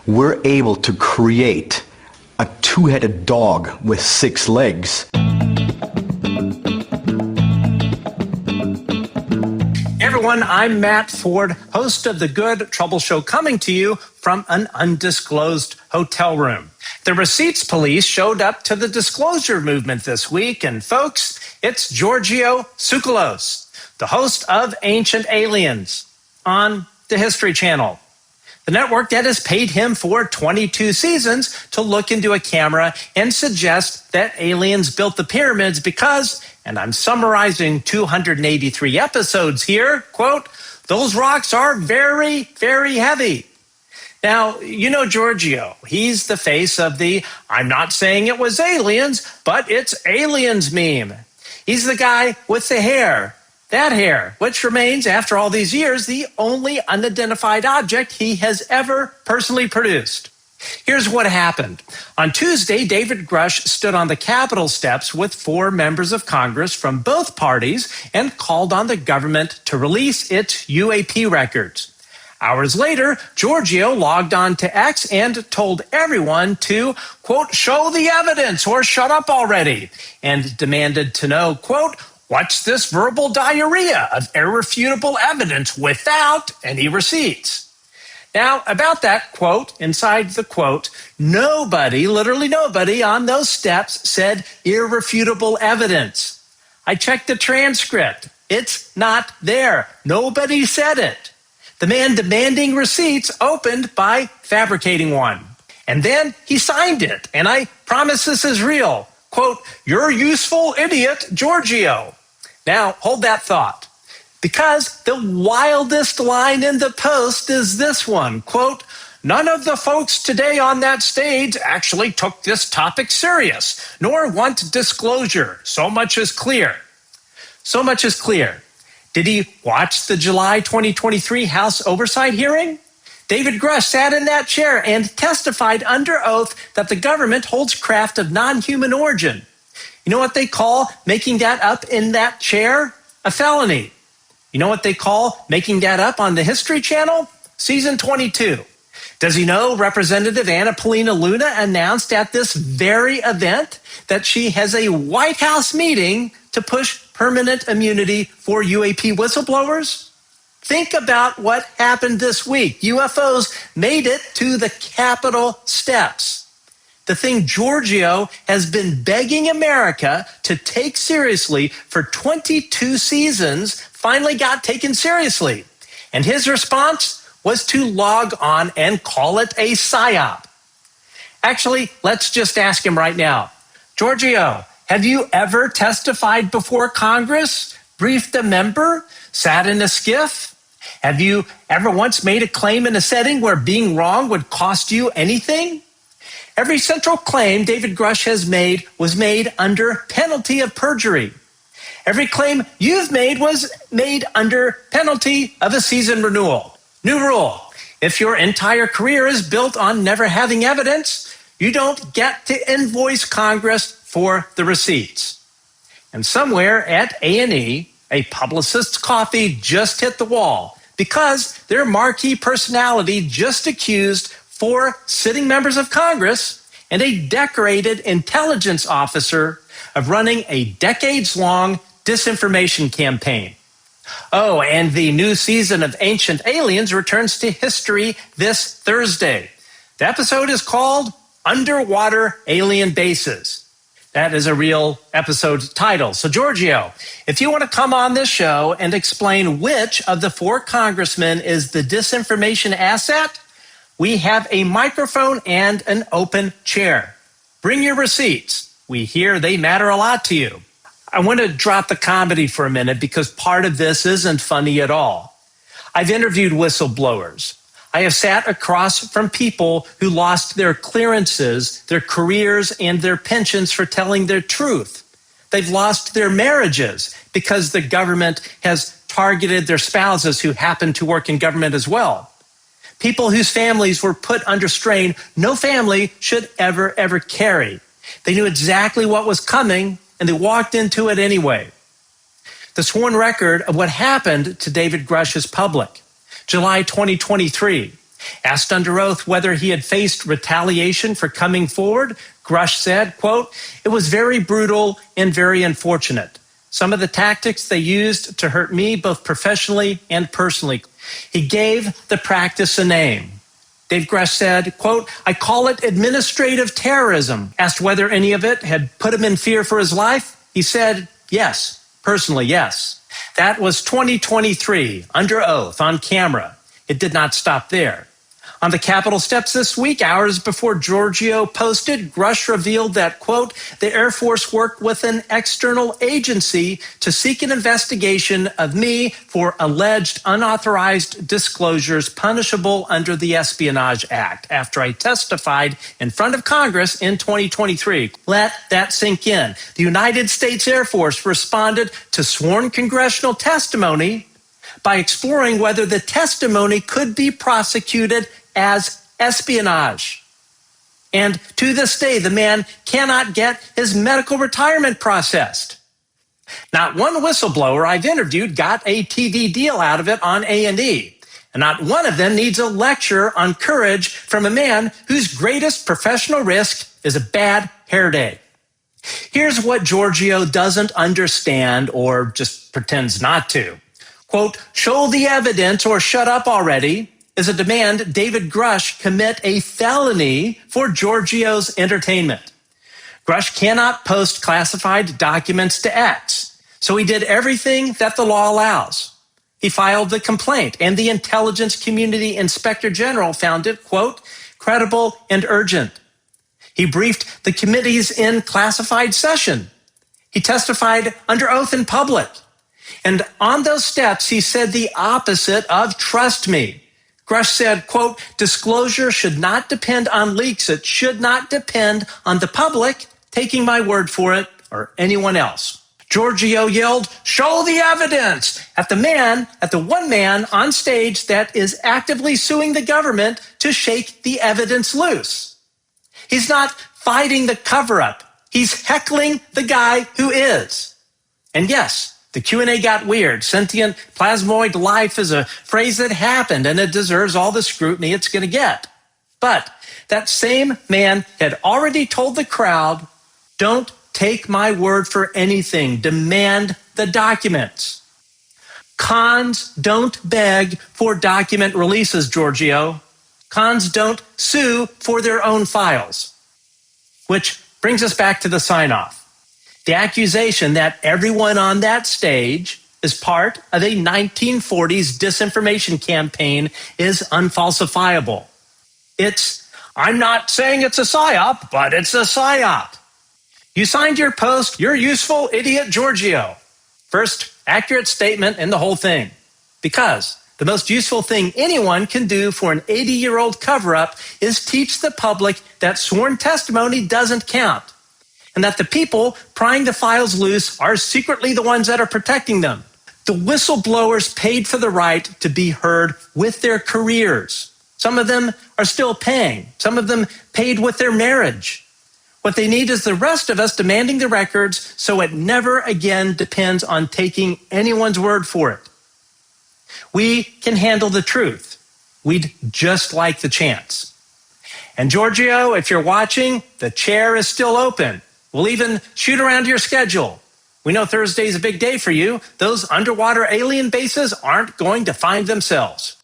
we're able to create a two-headed dog with 6 legs. Hey everyone, I'm Matt Ford, host of The Good Trouble Show, coming to you from an undisclosed hotel room. The receipts police showed up to the disclosure movement this week, and folks, it's Giorgio Tsoukalos, the host of Ancient Aliens on the History Channel, the network that has paid him for 22 seasons to look into a camera and suggest that aliens built the pyramids because, and I'm summarizing 283 episodes here, quote, those rocks are very, very heavy. Now, you know Giorgio. He's the face of the I'm not saying it was aliens, but it's aliens meme. He's the guy with the hair. That hair, which remains, after all these years, the only unidentified object he has ever personally produced. Here's what happened. On Tuesday, David Grusch stood on the Capitol steps with 4 members of Congress from both parties and called on the government to release its UAP records. Hours later, Giorgio logged on to X and told everyone to, quote, show the evidence or shut up already, and demanded to know, quote, what's this verbal diarrhea of irrefutable evidence without any receipts? Now, about that quote, inside the quote, nobody, literally nobody on those steps said irrefutable evidence. I checked the transcript. It's not there. Nobody said it. The man demanding receipts opened by fabricating one. And then he signed it. And I promise this is real. Quote, you're useful idiot, Giorgio. Now, hold that thought, because the wildest line in the post is this one, quote, none of the folks today on that stage actually took this topic serious, nor want disclosure. So much is clear. So much is clear. Did he watch the July 2023 House Oversight hearing? David Grusch sat in that chair and testified under oath that the government holds craft of non-human origin. You know what they call making that up in that chair? A felony. You know what they call making that up on the History Channel? Season 22. Does he know Representative Anna Paulina Luna announced at this very event that she has a White House meeting to push permanent immunity for UAP whistleblowers? Think about what happened this week. UFOs made it to the Capitol steps. The thing Giorgio has been begging America to take seriously for 22 seasons finally got taken seriously. And his response was to log on and call it a psyop. Actually, let's just ask him right now. Giorgio, have you ever testified before Congress, briefed a member, sat in a skiff? Have you ever once made a claim in a setting where being wrong would cost you anything? Every central claim David Grusch has made was made under penalty of perjury. Every claim you've made was made under penalty of a season renewal. New rule. If your entire career is built on never having evidence, you don't get to invoice Congress for the receipts. And somewhere at A&E, a publicist's coffee just hit the wall because their marquee personality just accused 4 sitting members of Congress and a decorated intelligence officer of running a decades-long disinformation campaign. Oh, and the new season of Ancient Aliens returns to history this Thursday. The episode is called Underwater Alien Bases. That is a real episode title. So, Giorgio, if you want to come on this show and explain which of the 4 congressmen is the disinformation asset, we have a microphone and an open chair. Bring your receipts. We hear they matter a lot to you. I want to drop the comedy for a minute because part of this isn't funny at all. I've interviewed whistleblowers. I have sat across from people who lost their clearances, their careers, and their pensions for telling their truth. They've lost their marriages because the government has targeted their spouses who happen to work in government as well. People whose families were put under strain no family should ever carry. They knew exactly what was coming, and they walked into it anyway. The sworn record of what happened to David Grusch is public. July 2023. Asked under oath whether he had faced retaliation for coming forward, Grusch said, quote, "It was very brutal and very unfortunate. Some of the tactics they used to hurt me both professionally and personally." He gave the practice a name. Dave Grusch said, quote, "I call it administrative terrorism." Asked whether any of it had put him in fear for his life, he said, yes, personally, yes. That was 2023, under oath, on camera. It did not stop there. On the Capitol steps this week, hours before Giorgio posted, Grusch revealed that, quote, "The Air Force worked with an external agency to seek an investigation of me for alleged unauthorized disclosures punishable under the Espionage Act after I testified in front of Congress in 2023. Let that sink in. The United States Air Force responded to sworn congressional testimony by exploring whether the testimony could be prosecuted as espionage. And to this day, the man cannot get his medical retirement processed. Not one whistleblower I've interviewed got a TV deal out of it on A&E. And not one of them needs a lecture on courage from a man whose greatest professional risk is a bad hair day. Here's what Giorgio doesn't understand or just pretends not to. Quote, "Show the evidence or shut up already," is a demand David Grusch commit a felony for Giorgio's entertainment. Grusch cannot post classified documents to X, so he did everything that the law allows. He filed the complaint, and the Intelligence Community Inspector General found it, quote, "credible and urgent." He briefed the committees in classified session. He testified under oath in public. And on those steps, he said the opposite of "trust me." Grusch said, quote, "Disclosure should not depend on leaks. It should not depend on the public taking my word for it or anyone else." Giorgio yelled, "Show the evidence" at the one man on stage that is actively suing the government to shake the evidence loose. He's not fighting the cover-up. He's heckling the guy who is. And yes, the Q&A got weird. Sentient plasmoid life is a phrase that happened, and it deserves all the scrutiny it's going to get. But that same man had already told the crowd, "Don't take my word for anything. Demand the documents." Cons don't beg for document releases, Giorgio. Cons don't sue for their own files. Which brings us back to the sign-off. The accusation that everyone on that stage is part of a 1940s disinformation campaign is unfalsifiable. I'm not saying it's a psyop, but it's a psyop. You signed your post, "You're useful, idiot Giorgio." First accurate statement in the whole thing. Because the most useful thing anyone can do for an 80-year-old cover-up is teach the public that sworn testimony doesn't count, and that the people prying the files loose are secretly the ones that are protecting them. The whistleblowers paid for the right to be heard with their careers. Some of them are still paying. Some of them paid with their marriage. What they need is the rest of us demanding the records so it never again depends on taking anyone's word for it. We can handle the truth. We'd just like the chance. And Giorgio, if you're watching, the chair is still open. We'll even shoot around your schedule. We know Thursday's a big day for you. Those underwater alien bases aren't going to find themselves.